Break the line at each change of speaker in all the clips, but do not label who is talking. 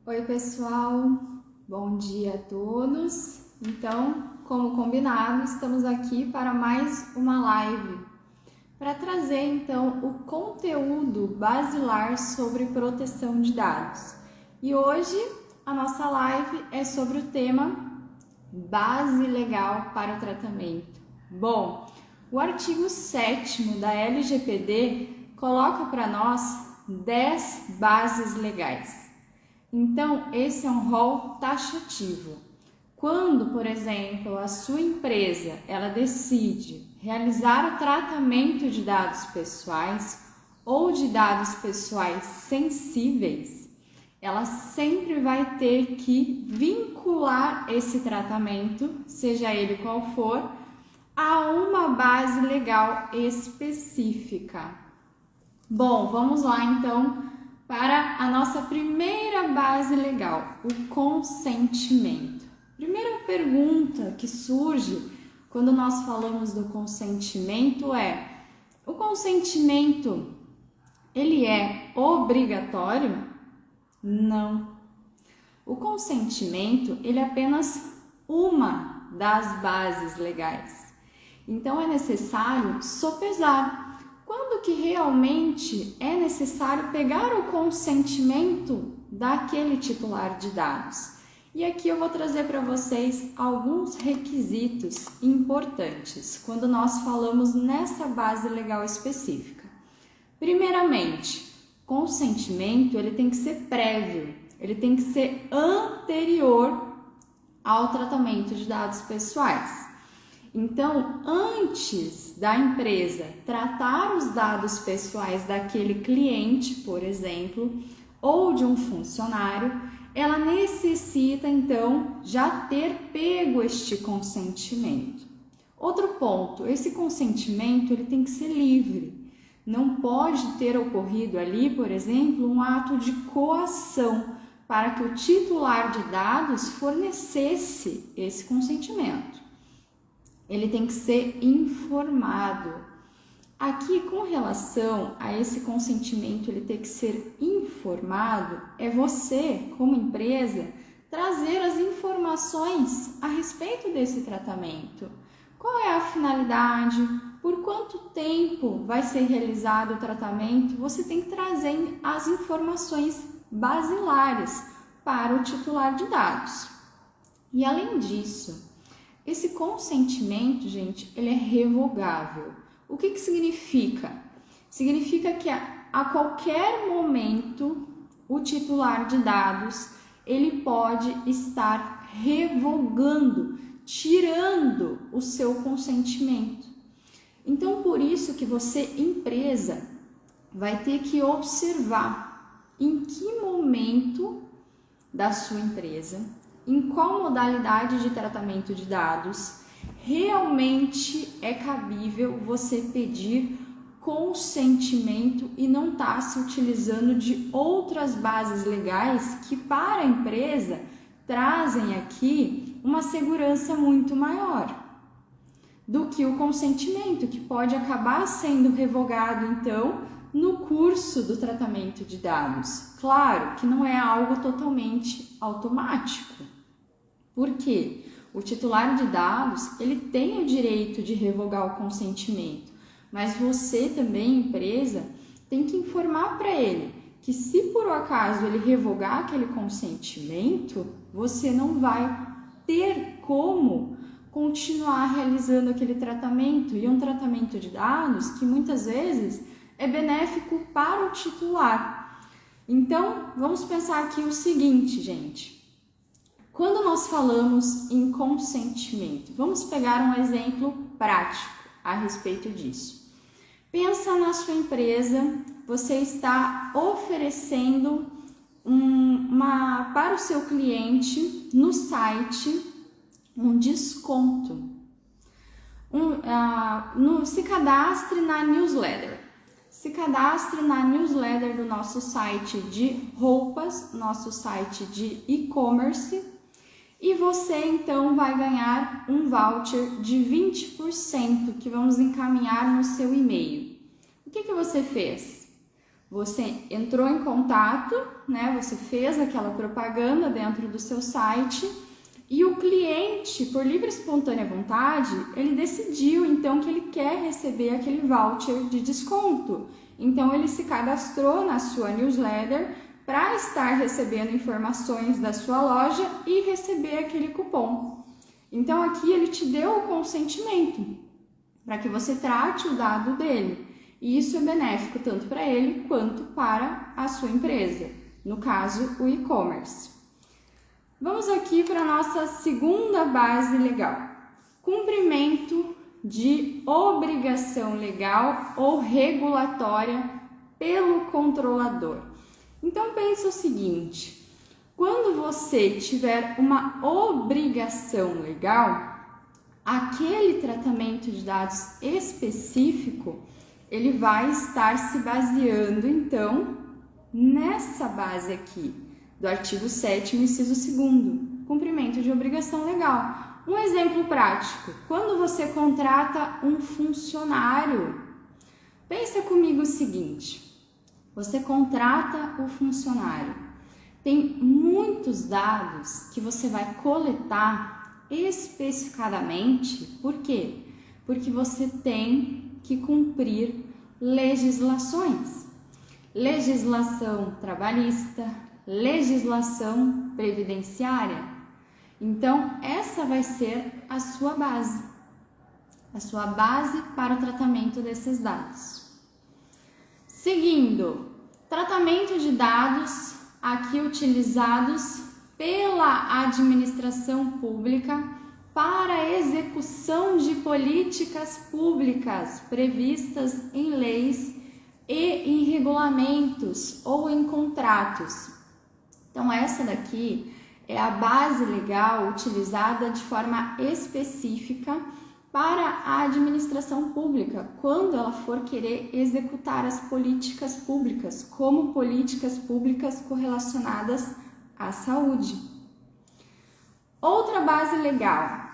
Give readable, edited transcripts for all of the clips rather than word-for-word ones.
Oi, pessoal, bom dia a todos. Então, como combinado, estamos aqui para mais uma live para trazer então o conteúdo basilar sobre proteção de dados. E hoje a nossa live é sobre o tema base legal para o tratamento. Bom, o artigo 7º da LGPD coloca para nós 10 bases legais. Então, esse é um rol taxativo. Quando, por exemplo, a sua empresa ela decide realizar o tratamento de dados pessoais ou de dados pessoais sensíveis, ela sempre vai ter que vincular esse tratamento, seja ele qual for, a uma base legal específica. Bom, vamos lá então para a nossa primeira base legal, o consentimento. Primeira pergunta que surge quando nós falamos do consentimento é: o consentimento, ele é obrigatório? Não. O consentimento, ele é apenas uma das bases legais. Então é necessário sopesar. Quando que realmente é necessário pegar o consentimento daquele titular de dados? E aqui eu vou trazer para vocês alguns requisitos importantes quando nós falamos nessa base legal específica. Primeiramente, consentimento ele tem que ser prévio, ele tem que ser anterior ao tratamento de dados pessoais. Então, antes da empresa tratar os dados pessoais daquele cliente, por exemplo, ou de um funcionário, ela necessita, então, já ter pego este consentimento. Outro ponto, esse consentimento ele tem que ser livre. Não pode ter ocorrido ali, por exemplo, um ato de coação para que o titular de dados fornecesse esse consentimento. Ele tem que ser informado. Aqui, com relação a esse consentimento, ele tem que ser informado, é você, como empresa, trazer as informações a respeito desse tratamento. Qual é a finalidade? Por quanto tempo vai ser realizado o tratamento? Você tem que trazer as informações basilares para o titular de dados. E além disso, esse consentimento, gente, ele é revogável. O que significa? Significa que a qualquer momento o titular de dados ele pode estar revogando, tirando o seu consentimento. Então, por isso que você, empresa, vai ter que observar em que momento da sua empresa, em qual modalidade de tratamento de dados realmente é cabível você pedir consentimento e não estar se utilizando de outras bases legais que para a empresa trazem aqui uma segurança muito maior do que o consentimento, que pode acabar sendo revogado então no curso do tratamento de dados. Claro que não é algo totalmente automático. Por quê? O titular de dados, ele tem o direito de revogar o consentimento, mas você também, empresa, tem que informar para ele que se por acaso ele revogar aquele consentimento, você não vai ter como continuar realizando aquele tratamento, e um tratamento de dados que muitas vezes é benéfico para o titular. Então, vamos pensar aqui o seguinte, gente. Quando nós falamos em consentimento, vamos pegar um exemplo prático a respeito disso. Pensa na sua empresa, você está oferecendo para o seu cliente no site um desconto. Se cadastre na newsletter. Se cadastre na newsletter do nosso site de roupas, nosso site de e-commerce, e você então vai ganhar um voucher de 20% que vamos encaminhar no seu e-mail. O que você fez? Você entrou em contato, né? Você fez aquela propaganda dentro do seu site e o cliente, por livre e espontânea vontade, ele decidiu então que ele quer receber aquele voucher de desconto. Então ele se cadastrou na sua newsletter para estar recebendo informações da sua loja e receber aquele cupom. Então aqui ele te deu o consentimento para que você trate o dado dele. E isso é benéfico tanto para ele quanto para a sua empresa, no caso, o e-commerce. Vamos aqui para a nossa segunda base legal. Cumprimento de obrigação legal ou regulatória pelo controlador. Então, pensa o seguinte, quando você tiver uma obrigação legal, aquele tratamento de dados específico, ele vai estar se baseando, então, nessa base aqui, do artigo 7º, inciso 2º, cumprimento de obrigação legal. Um exemplo prático, quando você contrata um funcionário, pensa comigo o seguinte, você contrata o funcionário, tem muitos dados que você vai coletar especificadamente, por quê? Porque você tem que cumprir legislações, legislação trabalhista, legislação previdenciária. Então, essa vai ser a sua base para o tratamento desses dados. Seguindo, tratamento de dados aqui utilizados pela administração pública para a execução de políticas públicas previstas em leis e em regulamentos ou em contratos. Então, essa daqui é a base legal utilizada de forma específica para a administração pública, quando ela for querer executar as políticas públicas, como políticas públicas correlacionadas à saúde. Outra base legal,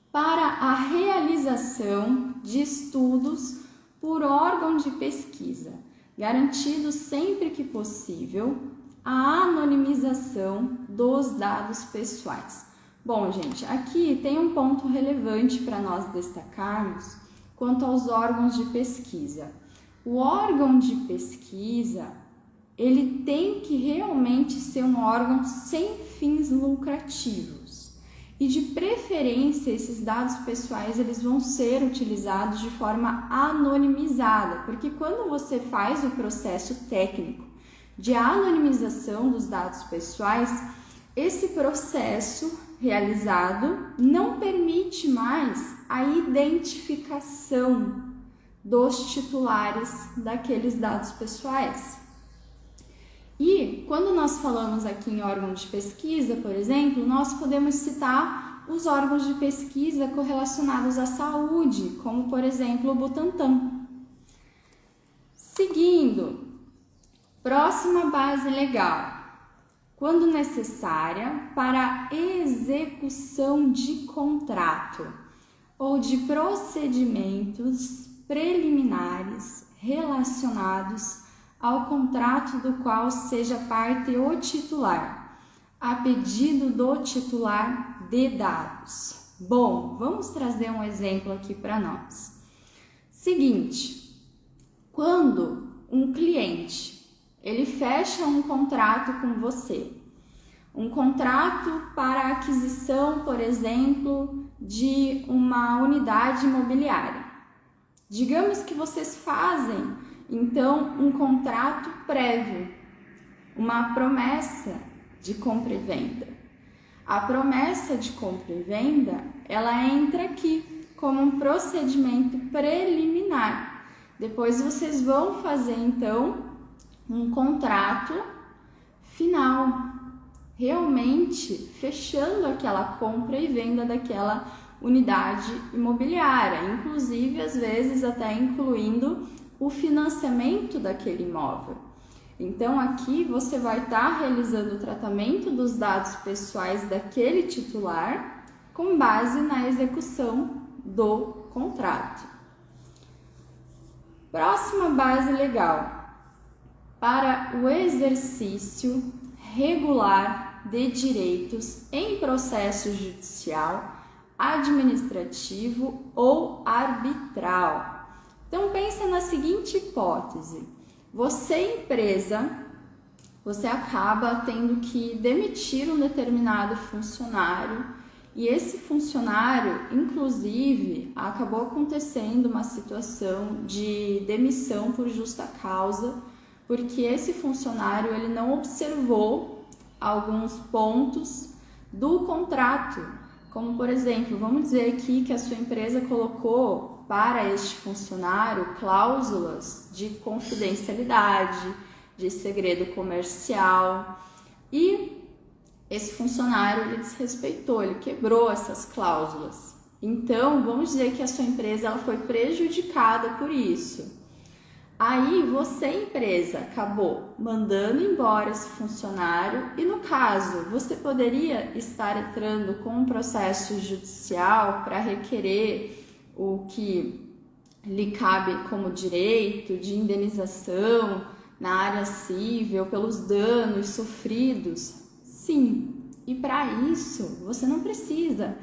para a realização de estudos por órgão de pesquisa, garantido sempre que possível a anonimização dos dados pessoais. Bom, gente, aqui tem um ponto relevante para nós destacarmos quanto aos órgãos de pesquisa. O órgão de pesquisa, ele tem que realmente ser um órgão sem fins lucrativos. E de preferência, esses dados pessoais eles vão ser utilizados de forma anonimizada, porque quando você faz o processo técnico de anonimização dos dados pessoais, esse processo realizado não permite mais a identificação dos titulares daqueles dados pessoais. E quando nós falamos aqui em órgão de pesquisa, por exemplo, nós podemos citar os órgãos de pesquisa correlacionados à saúde, como por exemplo o Butantan. Seguindo, próxima base legal, quando necessária para execução de contrato ou de procedimentos preliminares relacionados ao contrato do qual seja parte o titular, a pedido do titular de dados. Bom, vamos trazer um exemplo aqui para nós. Seguinte, quando um cliente, ele fecha um contrato com você, um contrato para aquisição, por exemplo, de uma unidade imobiliária. Digamos que vocês fazem então um contrato prévio, uma promessa de compra e venda. A promessa de compra e venda, ela entra aqui como um procedimento preliminar. Depois vocês vão fazer então um contrato final, realmente fechando aquela compra e venda daquela unidade imobiliária, inclusive às vezes até incluindo o financiamento daquele imóvel. Então aqui você vai estar realizando o tratamento dos dados pessoais daquele titular com base na execução do contrato. Próxima base legal, para o exercício regular de direitos em processo judicial, administrativo ou arbitral. Então pensa na seguinte hipótese: você, empresa, você acaba tendo que demitir um determinado funcionário e esse funcionário, inclusive, acabou acontecendo uma situação de demissão por justa causa, porque esse funcionário ele não observou alguns pontos do contrato, como por exemplo, vamos dizer aqui que a sua empresa colocou para este funcionário cláusulas de confidencialidade, de segredo comercial, e esse funcionário ele desrespeitou, ele quebrou essas cláusulas. Então, vamos dizer que a sua empresa ela foi prejudicada por isso. Aí você, empresa, acabou mandando embora esse funcionário e, no caso, você poderia estar entrando com um processo judicial para requerer o que lhe cabe como direito de indenização na área civil pelos danos sofridos? Sim, e para isso você não precisa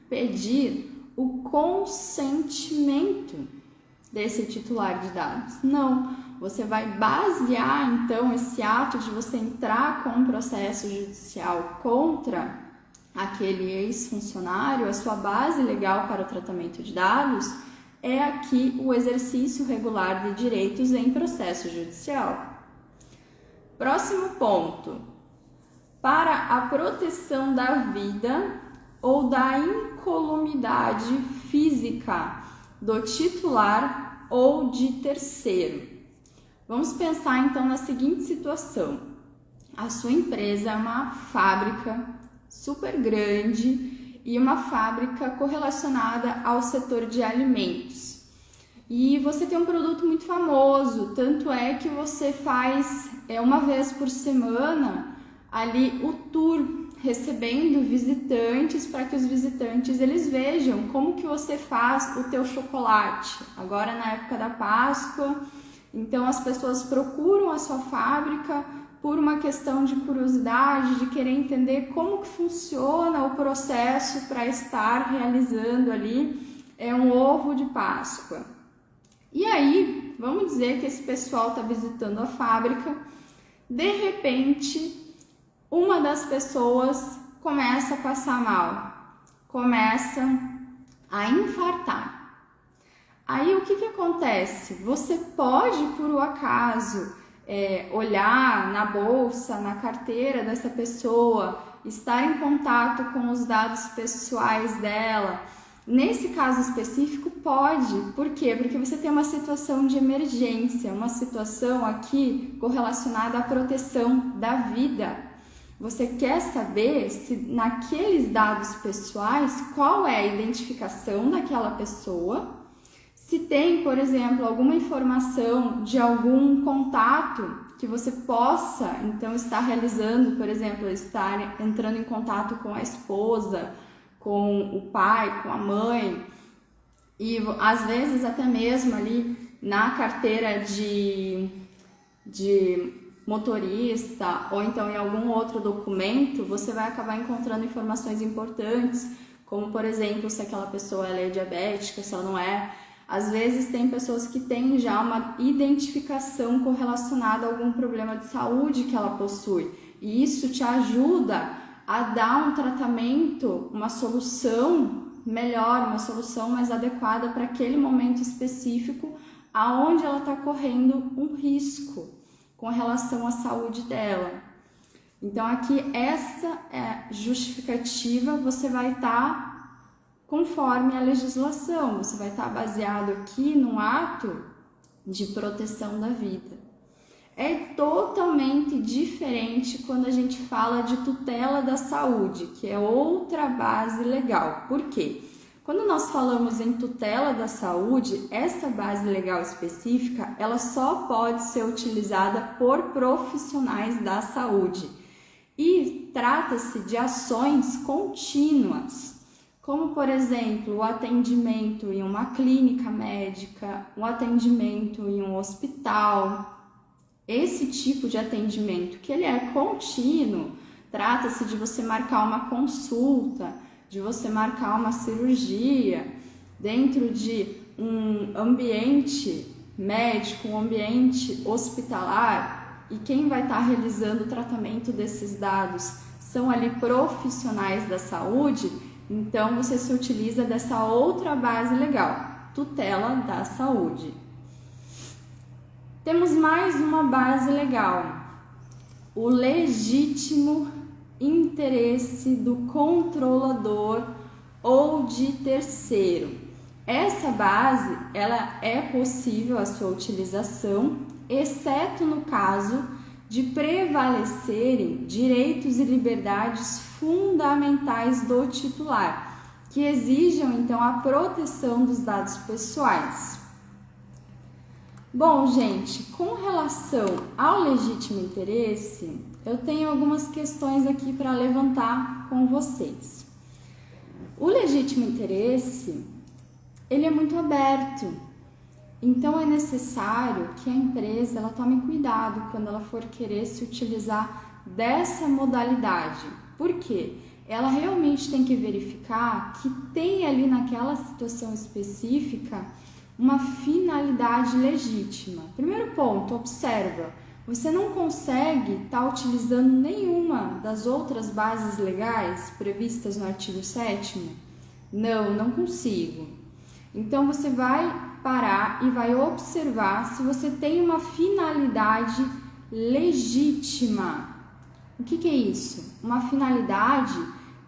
pedir o consentimento desse titular de dados. Não, você vai basear então esse ato de você entrar com um processo judicial contra aquele ex-funcionário, a sua base legal para o tratamento de dados é aqui o exercício regular de direitos em processo judicial. Próximo ponto: para a proteção da vida ou da incolumidade física do titular ou de terceiro. Vamos pensar então na seguinte situação: a sua empresa é uma fábrica super grande e uma fábrica correlacionada ao setor de alimentos. E você tem um produto muito famoso, tanto é que você faz uma vez por semana ali o tour, recebendo visitantes para que os visitantes eles vejam como que você faz o teu chocolate. Agora na época da Páscoa, então as pessoas procuram a sua fábrica por uma questão de curiosidade, de querer entender como que funciona o processo para estar realizando ali um ovo de Páscoa. E aí, vamos dizer que esse pessoal está visitando a fábrica, de repente uma das pessoas começa a passar mal, começa a infartar. Aí o que acontece? Você pode, por um acaso, olhar na bolsa, na carteira dessa pessoa, estar em contato com os dados pessoais dela. Nesse caso específico, pode. Por quê? Porque você tem uma situação de emergência, uma situação aqui correlacionada à proteção da vida. Você quer saber se naqueles dados pessoais, qual é a identificação daquela pessoa, se tem, por exemplo, alguma informação de algum contato que você possa, então, estar realizando, por exemplo, estar entrando em contato com a esposa, com o pai, com a mãe, e às vezes até mesmo ali na carteira de motorista ou então em algum outro documento, você vai acabar encontrando informações importantes, como por exemplo, se aquela pessoa ela é diabética, se ela não é. Às vezes tem pessoas que têm já uma identificação correlacionada a algum problema de saúde que ela possui, e isso te ajuda a dar um tratamento, uma solução melhor, uma solução mais adequada para aquele momento específico aonde ela está correndo um risco com relação à saúde dela. Então aqui essa justificativa você vai estar conforme a legislação, você vai estar baseado aqui num ato de proteção da vida. É totalmente diferente quando a gente fala de tutela da saúde, que é outra base legal. Por quê? Quando nós falamos em tutela da saúde, essa base legal específica, ela só pode ser utilizada por profissionais da saúde. E trata-se de ações contínuas, como por exemplo, o atendimento em uma clínica médica, o atendimento em um hospital, esse tipo de atendimento, que ele é contínuo, trata-se de você marcar uma consulta, de você marcar uma cirurgia dentro de um ambiente médico, um ambiente hospitalar, e quem vai estar realizando o tratamento desses dados são ali profissionais da saúde, então você se utiliza dessa outra base legal, tutela da saúde. Temos mais uma base legal, o legítimo interesse do controlador ou de terceiro. Essa base, ela é possível a sua utilização, exceto no caso de prevalecerem direitos e liberdades fundamentais do titular, que exijam então a proteção dos dados pessoais. Bom, gente, com relação ao legítimo interesse, eu tenho algumas questões aqui para levantar com vocês. O legítimo interesse, ele é muito aberto, então é necessário que a empresa ela tome cuidado quando ela for querer se utilizar dessa modalidade. Por quê? Ela realmente tem que verificar que tem ali naquela situação específica uma finalidade legítima. Primeiro ponto, observa, você não consegue estar utilizando nenhuma das outras bases legais previstas no artigo 7º? Não consigo. Então você vai parar e vai observar se você tem uma finalidade legítima. O que é isso? Uma finalidade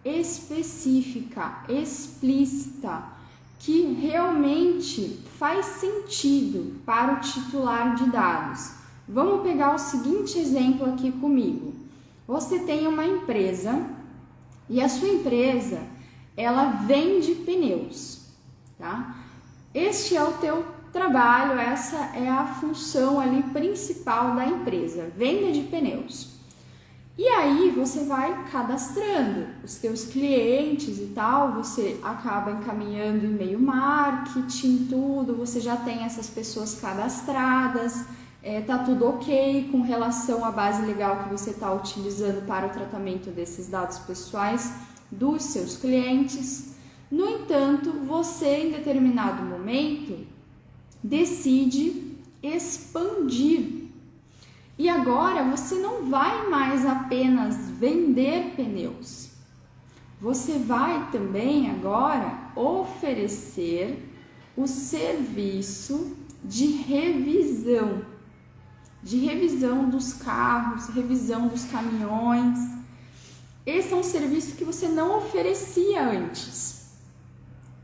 específica, explícita, que realmente faz sentido para o titular de dados. Vamos pegar o seguinte exemplo aqui comigo. Você tem uma empresa e a sua empresa, ela vende pneus, tá? Este é o teu trabalho, essa é a função ali principal da empresa, venda de pneus. E aí você vai cadastrando os teus clientes e tal, você acaba encaminhando e-mail marketing, tudo, você já tem essas pessoas cadastradas, tá tudo ok com relação à base legal que você está utilizando para o tratamento desses dados pessoais dos seus clientes. No entanto, você em determinado momento decide expandir. E agora você não vai mais apenas vender pneus, você vai também agora oferecer o serviço de revisão dos carros, revisão dos caminhões. Esse é um serviço que você não oferecia antes,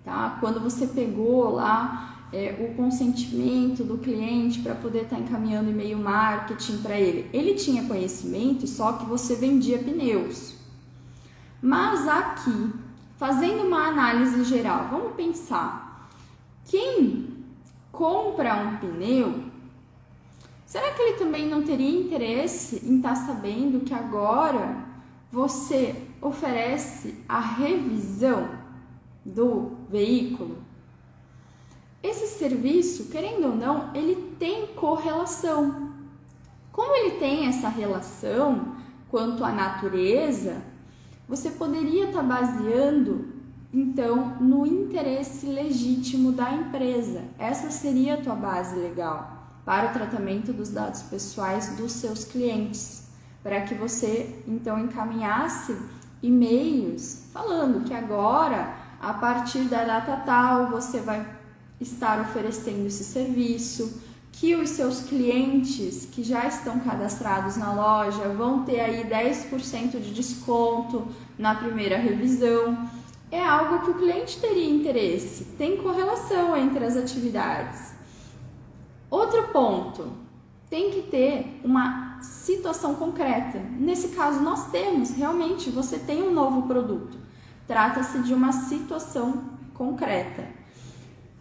tá? Quando você pegou lá o consentimento do cliente para poder estar encaminhando e-mail marketing para ele. Ele tinha conhecimento, só que você vendia pneus. Mas aqui, fazendo uma análise geral, vamos pensar, quem compra um pneu, será que ele também não teria interesse em estar sabendo que agora você oferece a revisão do veículo? Esse serviço, querendo ou não, ele tem correlação. Como ele tem essa relação quanto à natureza, você poderia estar baseando, então, no interesse legítimo da empresa. Essa seria a tua base legal para o tratamento dos dados pessoais dos seus clientes, para que você, então, encaminhasse e-mails falando que agora, a partir da data tal, você vai estar oferecendo esse serviço, que os seus clientes que já estão cadastrados na loja vão ter aí 10% de desconto na primeira revisão. É algo que o cliente teria interesse, tem correlação entre as atividades. Outro ponto, tem que ter uma situação concreta. Nesse caso nós temos, realmente, você tem um novo produto. Trata-se de uma situação concreta.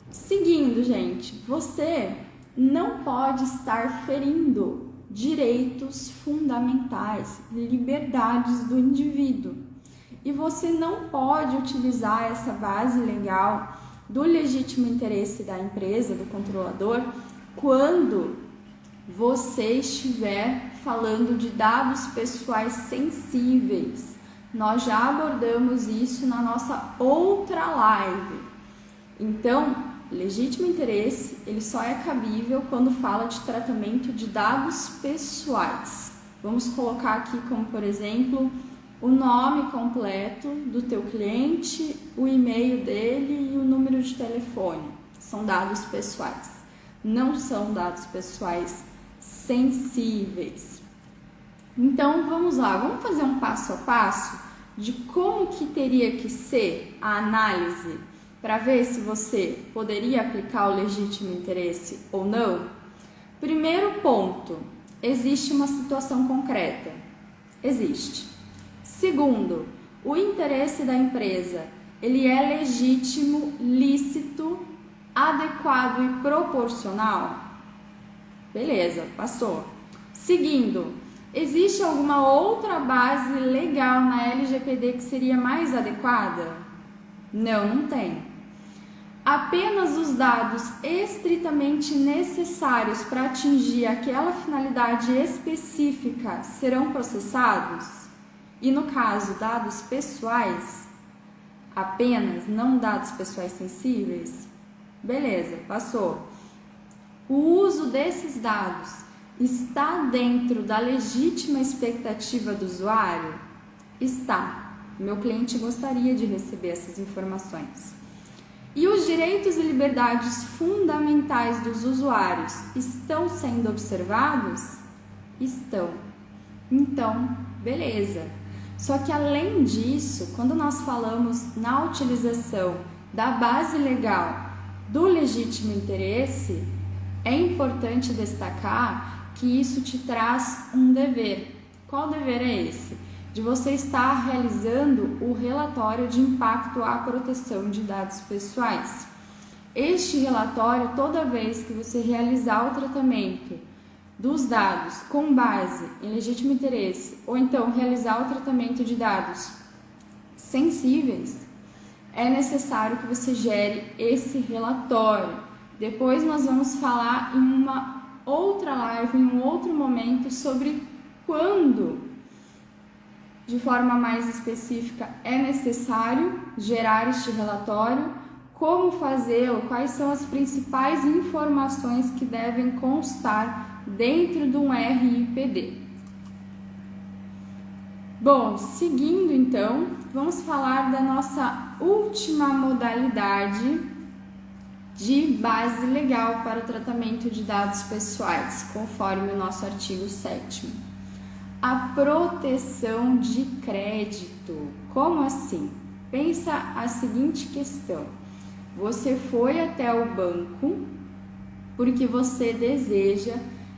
Seguindo, gente, você não pode estar ferindo direitos fundamentais, liberdades do indivíduo. E você não pode utilizar essa base legal do legítimo interesse da empresa, do controlador, quando você estiver falando de dados pessoais sensíveis. Nós já abordamos isso na nossa outra live. Então, legítimo interesse, ele só é cabível quando fala de tratamento de dados pessoais. Vamos colocar aqui como, por exemplo, o nome completo do teu cliente, o e-mail dele e o número de telefone. São dados pessoais, não são dados pessoais sensíveis. Então, vamos lá, vamos fazer um passo a passo de como que teria que ser a análise para ver se você poderia aplicar o legítimo interesse ou não. Primeiro ponto, existe uma situação concreta? Existe. Segundo, o interesse da empresa, ele é legítimo, lícito, adequado e proporcional? Beleza, passou. Seguindo, existe alguma outra base legal na LGPD que seria mais adequada? Não, não tem. Apenas os dados estritamente necessários para atingir aquela finalidade específica serão processados? E no caso, dados pessoais, apenas, não dados pessoais sensíveis? Beleza, passou. O uso desses dados está dentro da legítima expectativa do usuário? Está. Meu cliente gostaria de receber essas informações. E os direitos e liberdades fundamentais dos usuários estão sendo observados? Estão. Então, beleza. Só que além disso, quando nós falamos na utilização da base legal do legítimo interesse, é importante destacar que isso te traz um dever. Qual dever é esse? De você estar realizando o relatório de impacto à proteção de dados pessoais. Este relatório, toda vez que você realizar o tratamento dos dados com base em legítimo interesse, ou então realizar o tratamento de dados sensíveis, é necessário que você gere esse relatório. Depois nós vamos falar em uma outra live, em um outro momento, sobre quando, de forma mais específica, é necessário gerar este relatório, como fazê-lo, quais são as principais informações que devem constar dentro de um RIPD. Bom, seguindo então, vamos falar da nossa última modalidade de base legal para o tratamento de dados pessoais, conforme o nosso artigo 7º. A proteção de crédito. Como assim? Pensa a seguinte questão. Você foi até o banco porque você deseja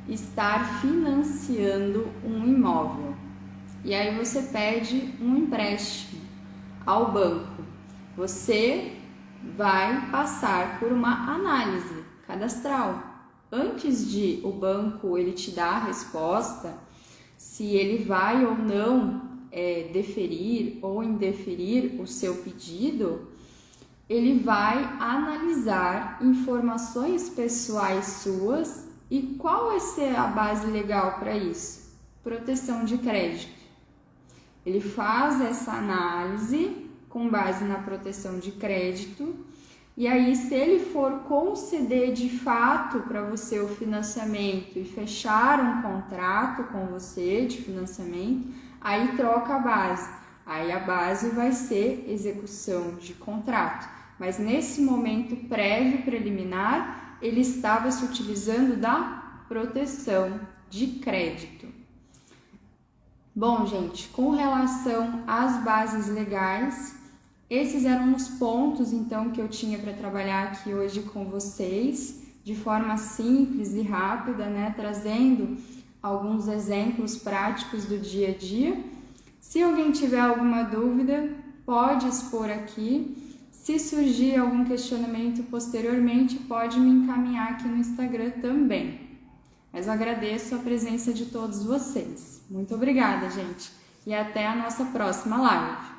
estar financiando um imóvel. E aí você pede um empréstimo ao banco. Você vai passar por uma análise cadastral. Antes de o banco ele te dar a resposta, se ele vai ou não deferir ou indeferir o seu pedido, ele vai analisar informações pessoais suas. E qual vai ser a base legal para isso? Proteção de crédito. Ele faz essa análise com base na proteção de crédito, e aí se ele for conceder de fato para você o financiamento e fechar um contrato com você de financiamento, aí troca a base. Aí a base vai ser execução de contrato. Mas nesse momento prévio, preliminar, ele estava se utilizando da proteção de crédito. Bom, gente, com relação às bases legais, esses eram os pontos, então, que eu tinha para trabalhar aqui hoje com vocês, de forma simples e rápida, né? Trazendo alguns exemplos práticos do dia a dia. Se alguém tiver alguma dúvida, pode expor aqui. Se surgir algum questionamento posteriormente, pode me encaminhar aqui no Instagram também. Mas eu agradeço a presença de todos vocês. Muito obrigada, gente. E até a nossa próxima live.